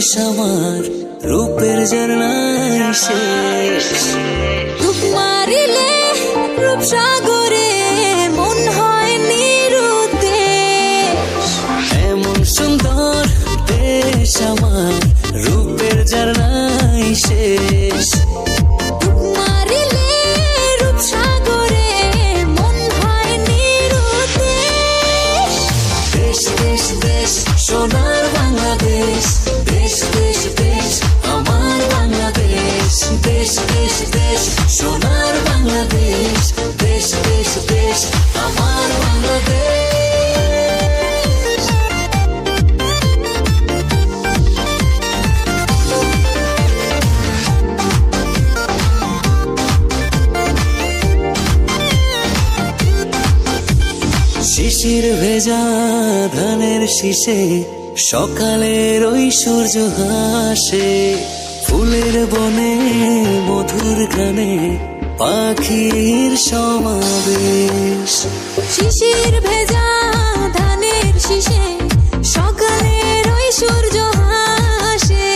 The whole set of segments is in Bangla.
দেশ আমার রূপের ঝর্ণায় শেষ। ডুব মারিলে রূপসাগরে মন হয় নিরুদ্দেশ। এমন সুন্দর দেশ আমার রূপের ঝর্ণায় শেষ। ডুব মারিলে রূপসাগরে মন হয় নিরুদ্দেশ। দেশ দেশ দেশ সোনার বাংলাদেশ, দেশ দেশ দেশ আমার বাংলাদেশ। দেশ দেশ দেশ সোনার বাংলাদেশ, দেশ দেশ দেশ আমার বাংলাদেশ। শিশির ভেজা ধানের শীষে সকালের ওই সূর্য হাসে। ফুলের বনে মধুর গানে পাখির সমাবেশ। শিশির ভেজা ধানের শীষে সকালের ওই সূর্য হাসে।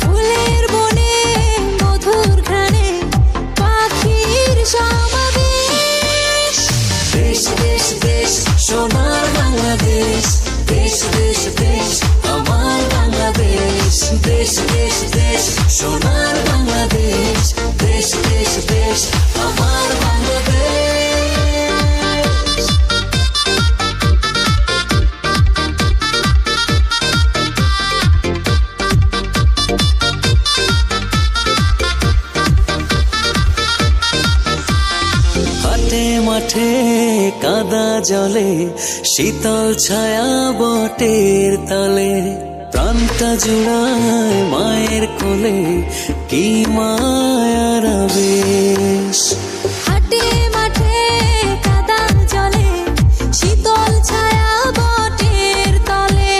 ফুলের বনে মধুর ঘ্রাণে পাখির সমাবেশ। দেশ দেশ দেশ সোনার বাংলাদেশ, দেশ দেশ দেশ আমার বাংলাদেশ। দেশ দেশ দেশ সোনার বাংলাদেশ, দেশ দেশ দেশ আমার বাংলাদেশ। হাটে মাঠে কাদা জলে শীতল ছায়া বটের তলে। প্রাণটা জুড়ায় মায়ের কোলে, কি মায়ার আবেশ। হাটে মাঠে কাদা জলে শীতল ছায়া বটের তলে।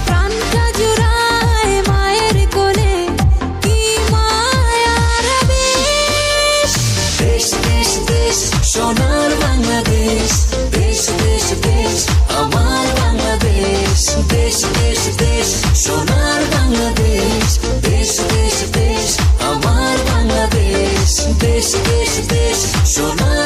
প্রাণটা জুড়ায় মায়ের কোলে, কি মায়ার আবেশ। দেশ দেশ দেশ সোনার বাংলাদেশ, দেশ দেশ দেশ আমার বাংলাদেশ। দেশ দেশ দেশ সোনার বাংলাদেশ, দেশ দেশ দেশ আমার বাংলাদেশ। দেশ দেশ দেশ সোনার